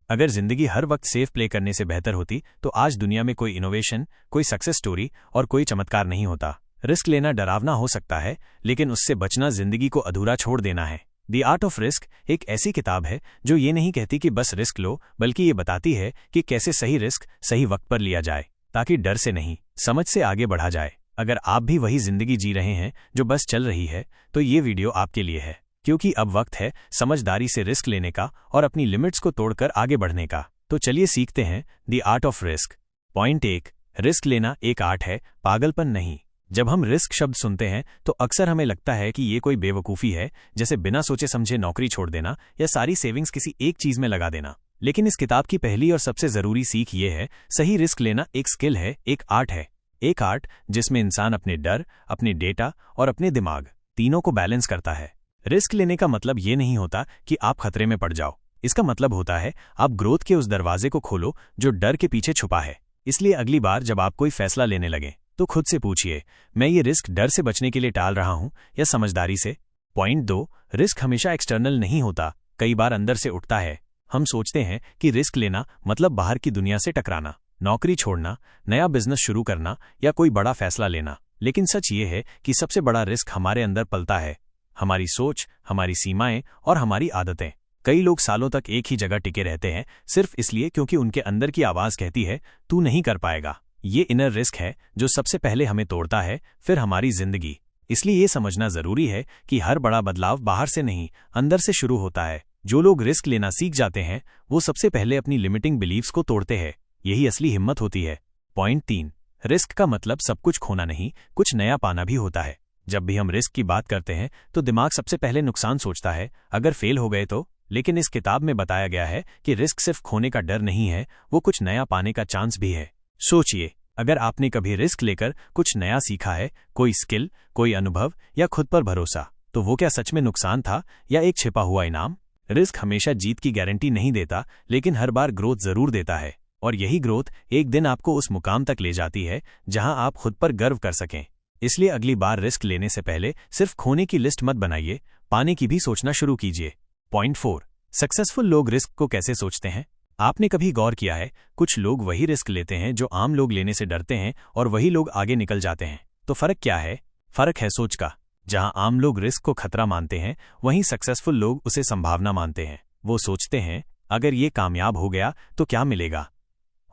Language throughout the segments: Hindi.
अगर जिंदगी हर वक्त सेफ प्ले करने से बेहतर होती तो आज दुनिया में कोई इनोवेशन, कोई सक्सेस स्टोरी और कोई चमत्कार नहीं होता। रिस्क लेना डरावना हो सकता है, लेकिन उससे बचना जिंदगी को अधूरा छोड़ देना है। द आर्ट ऑफ रिस्क एक ऐसी किताब है जो ये नहीं कहती कि बस रिस्क लो, बल्कि ये बताती है कि कैसे सही रिस्क सही वक्त पर लिया जाए, ताकि डर से नहीं, समझ से आगे बढ़ा जाए। अगर आप भी वही जिंदगी जी रहे हैं जो बस चल रही है, तो ये वीडियो आपके लिए है, क्योंकि अब वक्त है समझदारी से रिस्क लेने का और अपनी लिमिट्स को तोड़कर आगे बढ़ने का। तो चलिए सीखते हैं the art of risk. Point 1, risk लेना एक आर्ट है, पागलपन नहीं। जब हम रिस्क शब्द सुनते हैं तो अक्सर हमें लगता है कि ये कोई बेवकूफ़ी है, जैसे बिना सोचे समझे नौकरी छोड़ देना या सारी सेविंग्स किसी एक चीज में लगा देना। लेकिन इस किताब की पहली और सबसे जरूरी सीख ये है, सही रिस्क लेना एक स्किल है, एक आर्ट है। एक आर्ट जिसमें इंसान अपने डर, अपने डेटा और अपने दिमाग तीनों को बैलेंस करता है। रिस्क लेने का मतलब ये नहीं होता कि आप खतरे में पड़ जाओ। इसका मतलब होता है आप ग्रोथ के उस दरवाजे को खोलो जो डर के पीछे छुपा है। इसलिए अगली बार जब आप कोई फैसला लेने लगे तो खुद से पूछिए, मैं ये रिस्क डर से बचने के लिए टाल रहा हूं या समझदारी से। पॉइंट 2, रिस्क हमेशा एक्सटर्नल नहीं होता, कई बार अंदर से उठता है। हम सोचते हैं कि रिस्क लेना मतलब बाहर की दुनिया से टकराना, नौकरी छोड़ना, नया बिजनेस शुरू करना या कोई बड़ा फैसला लेना। लेकिन सच ये है कि सबसे बड़ा रिस्क हमारे अंदर पलता है, हमारी सोच, हमारी सीमाएं और हमारी आदतें। कई लोग सालों तक एक ही जगह टिके रहते हैं सिर्फ इसलिए क्योंकि उनके अंदर की आवाज कहती है तू नहीं कर पाएगा। ये इनर रिस्क है जो सबसे पहले हमें तोड़ता है, फिर हमारी जिंदगी। इसलिए ये समझना जरूरी है कि हर बड़ा बदलाव बाहर से नहीं, अंदर से शुरू होता है। जो लोग रिस्क लेना सीख जाते हैं वो सबसे पहले अपनी लिमिटिंग बिलीव्स को तोड़ते हैं। यही असली हिम्मत होती है। पॉइंट 3, रिस्क का मतलब सब कुछ खोना नहीं, कुछ नया पाना भी होता है। जब भी हम रिस्क की बात करते हैं तो दिमाग सबसे पहले नुकसान सोचता है, अगर फेल हो गए तो। लेकिन इस किताब में बताया गया है कि रिस्क सिर्फ खोने का डर नहीं है, वो कुछ नया पाने का चांस भी है। सोचिए, अगर आपने कभी रिस्क लेकर कुछ नया सीखा है, कोई स्किल, कोई अनुभव या खुद पर भरोसा, तो वो क्या सच में नुकसान था या एक छिपा हुआ इनाम? रिस्क हमेशा जीत की गारंटी नहीं देता, लेकिन हर बार ग्रोथ जरूर देता है। और यही ग्रोथ एक दिन आपको उस मुकाम तक ले जाती है जहां आप खुद पर गर्व कर सकें। इसलिए अगली बार रिस्क लेने से पहले सिर्फ खोने की लिस्ट मत बनाइए, पाने की भी सोचना शुरू कीजिए। पॉइंट 4, सक्सेसफुल लोग रिस्क को कैसे सोचते हैं? आपने कभी गौर किया है, कुछ लोग वही रिस्क लेते हैं जो आम लोग लेने से डरते हैं और वही लोग आगे निकल जाते हैं। तो फर्क क्या है? फर्क है सोच का। जहां आम लोग रिस्क को खतरा मानते हैं, वहीं सक्सेसफुल लोग उसे संभावना मानते हैं। वो सोचते हैं, अगर ये कामयाब हो गया तो क्या मिलेगा,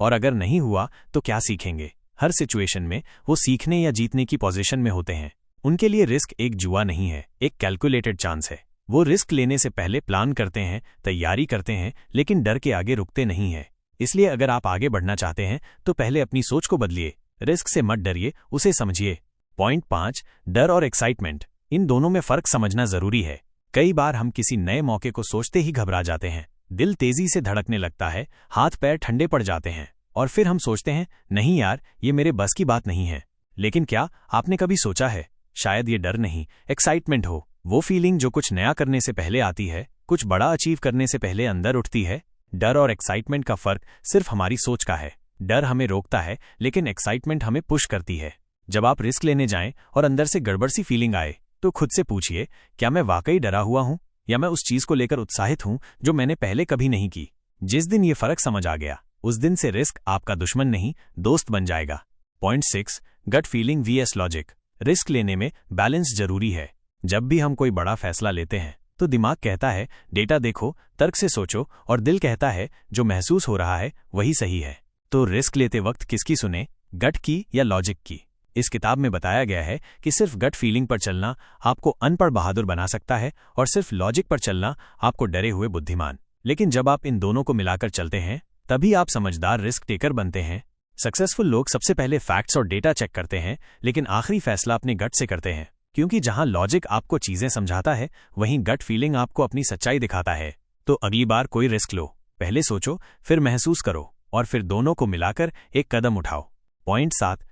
और अगर नहीं हुआ तो क्या सीखेंगे। हर सिचुएशन में वो सीखने या जीतने की पोजीशन में होते हैं। उनके लिए रिस्क एक जुआ नहीं है, एक कैलकुलेटेड चांस है। वो रिस्क लेने से पहले प्लान करते हैं, तैयारी करते हैं, लेकिन डर के आगे रुकते नहीं हैं। इसलिए अगर आप आगे बढ़ना चाहते हैं तो पहले अपनी सोच को बदलिए, रिस्क से मत डरिए, उसे समझिए। पॉइंट 5, डर और एक्साइटमेंट, इन दोनों में फर्क समझना जरूरी है। कई बार हम किसी नए मौके को सोचते ही घबरा जाते हैं, दिल तेजी से धड़कने लगता है, हाथ पैर ठंडे पड़ जाते हैं, और फिर हम सोचते हैं, नहीं यार, ये मेरे बस की बात नहीं है। लेकिन क्या आपने कभी सोचा है, शायद ये डर नहीं, एक्साइटमेंट हो, वो फीलिंग जो कुछ नया करने से पहले आती है, कुछ बड़ा अचीव करने से पहले अंदर उठती है। डर और एक्साइटमेंट का फर्क सिर्फ हमारी सोच का है। डर हमें रोकता है, लेकिन एक्साइटमेंट हमें पुश करती है। जब आप रिस्क लेने जाएं और अंदर से गड़बड़ सी फीलिंग आए, तो खुद से पूछिए, क्या मैं वाकई डरा हुआ हूं या मैं उस चीज को लेकर उत्साहित हूं जो मैंने पहले कभी नहीं की। जिस दिन ये फर्क समझ आ गया, उस दिन से रिस्क आपका दुश्मन नहीं, दोस्त बन जाएगा। Point 6, gut feeling vs logic, risk लेने में बैलेंस जरूरी है। जब भी हम कोई बड़ा फैसला लेते हैं तो दिमाग कहता है डेटा देखो, तर्क से सोचो, और दिल कहता है जो महसूस हो रहा है वही सही है। तो रिस्क लेते वक्त किसकी सुने, गट की या लॉजिक की? इस किताब में बताया गया है कि सिर्फ गट फीलिंग पर चलना आपको अनपढ़ बहादुर बना सकता है, और सिर्फ लॉजिक पर चलना आपको डरे हुए बुद्धिमान। लेकिन जब आप इन दोनों को मिलाकर चलते हैं, तभी आप समझदार रिस्क टेकर बनते हैं। सक्सेसफुल लोग सबसे पहले फैक्ट्स और डेटा चेक करते हैं, लेकिन आखिरी फैसला अपने गट से करते हैं, क्योंकि जहां लॉजिक आपको चीजें समझाता है, वहीं गट फीलिंग आपको अपनी सच्चाई दिखाता है। तो अगली बार कोई रिस्क लो, पहले सोचो, फिर महसूस करो, और फिर दोनों को मिलाकर एक कदम उठाओ। पॉइंट 7,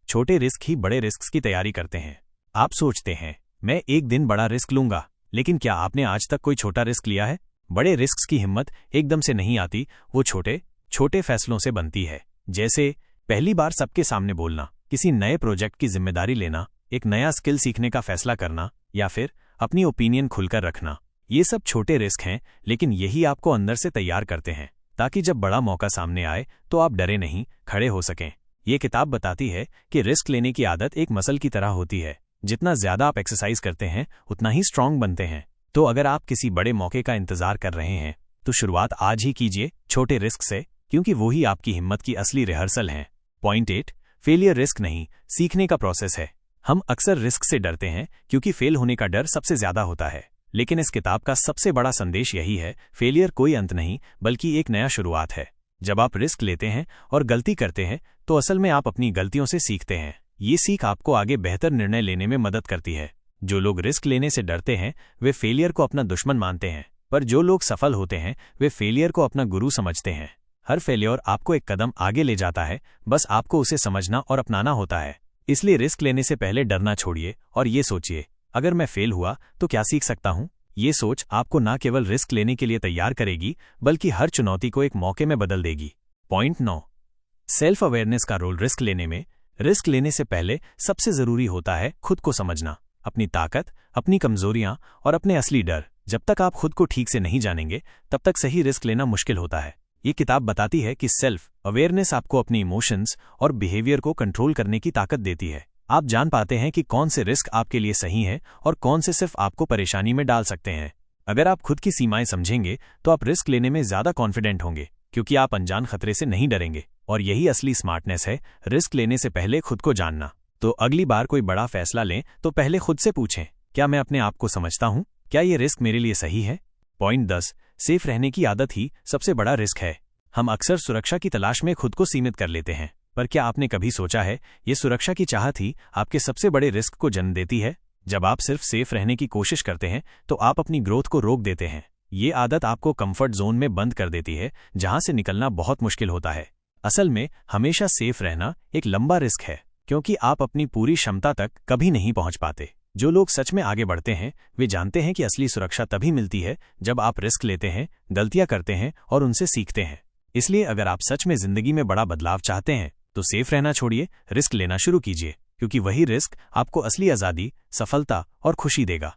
छोटे रिस्क ही बड़े रिस्क की तैयारी करते हैं। आप सोचते हैं, मैं एक दिन बड़ा रिस्क लूंगा, लेकिन क्या आपने आज तक कोई छोटा रिस्क लिया है? बड़े रिस्क की हिम्मत एकदम से नहीं आती, वो छोटे फैसलों से बनती है। जैसे पहली बार सबके सामने बोलना, किसी नए प्रोजेक्ट की जिम्मेदारी लेना, एक नया स्किल सीखने का फैसला करना, या फिर अपनी ओपिनियन खुलकर रखना। ये सब छोटे रिस्क हैं, लेकिन यही आपको अंदर से तैयार करते हैं। ताकि जब बड़ा मौका सामने आए तो आप डरे नहीं, खड़े हो सकें। ये किताब बताती है कि रिस्क लेने की आदत एक मसल की तरह होती है। जितना ज्यादा आप एक्सरसाइज करते हैं उतना ही स्ट्रांग बनते हैं। तो अगर आप किसी बड़े मौके का इंतजार कर रहे हैं तो शुरुआत आज ही कीजिए, छोटे रिस्क से, क्योंकि वो ही आपकी हिम्मत की असली रिहर्सल हैं। पॉइंट 8, फेलियर रिस्क नहीं, सीखने का प्रोसेस है। हम अक्सर रिस्क से डरते हैं क्योंकि फेल होने का डर सबसे ज्यादा होता है, लेकिन इस किताब का सबसे बड़ा संदेश यही है, फेलियर कोई अंत नहीं बल्कि एक नया शुरुआत है। जब आप रिस्क लेते हैं और गलती करते हैं तो असल में आप अपनी गलतियों से सीखते हैं। ये सीख आपको आगे बेहतर निर्णय लेने में मदद करती है। जो लोग रिस्क लेने से डरते हैं वे फेलियर को अपना दुश्मन मानते हैं, पर जो लोग सफल होते हैं वे फेलियर को अपना गुरु समझते हैं। हर फेलियर आपको एक कदम आगे ले जाता है, बस आपको उसे समझना और अपनाना होता है। इसलिए रिस्क लेने से पहले डरना छोड़िए और ये सोचिए, अगर मैं फेल हुआ तो क्या सीख सकता हूँ। ये सोच आपको न केवल रिस्क लेने के लिए तैयार करेगी बल्कि हर चुनौती को एक मौके में बदल देगी। पॉइंट 9, सेल्फ अवेयरनेस का रोल रिस्क लेने में। रिस्क लेने से पहले सबसे जरूरी होता है खुद को समझना, अपनी ताकत, अपनी कमजोरियां और अपने असली डर। जब तक आप खुद को ठीक से नहीं जानेंगे तब तक सही रिस्क लेना मुश्किल होता है। ये किताब बताती है कि सेल्फ अवेयरनेस आपको अपनी इमोशंस और बिहेवियर को कंट्रोल करने की ताकत देती है। आप जान पाते हैं कि कौन से रिस्क आपके लिए सही हैं और कौन से सिर्फ आपको परेशानी में डाल सकते हैं। अगर आप खुद की सीमाएं समझेंगे तो आप रिस्क लेने में ज्यादा कॉन्फिडेंट होंगे, क्योंकि आप अनजान खतरे से नहीं डरेंगे। और यही असली स्मार्टनेस है, रिस्क लेने से पहले खुद को जानना। तो अगली बार कोई बड़ा फैसला लें तो पहले खुद से पूछें, क्या मैं अपने आप को समझता हूं? क्या ये रिस्क मेरे लिए सही है? पॉइंट 10, सेफ रहने की आदत ही सबसे बड़ा रिस्क है। हम अक्सर सुरक्षा की तलाश में खुद को सीमित कर लेते हैं, पर क्या आपने कभी सोचा है ये सुरक्षा की चाहत ही आपके सबसे बड़े रिस्क को जन्म देती है? जब आप सिर्फ सेफ रहने की कोशिश करते हैं तो आप अपनी ग्रोथ को रोक देते हैं। ये आदत आपको कंफर्ट जोन में बंद कर देती है, जहां से निकलना बहुत मुश्किल होता है। असल में हमेशा सेफ रहना एक लंबा रिस्क है, क्योंकि आप अपनी पूरी क्षमता तक कभी नहीं पहुंच पाते। जो लोग सच में आगे बढ़ते हैं वे जानते हैं कि असली सुरक्षा तभी मिलती है जब आप रिस्क लेते हैं, गलतियां करते हैं और उनसे सीखते हैं। इसलिए अगर आप सच में जिंदगी में बड़ा बदलाव चाहते हैं तो सेफ रहना छोड़िए, रिस्क लेना शुरू कीजिए, क्योंकि वही रिस्क आपको असली आज़ादी, सफलता और खुशी देगा।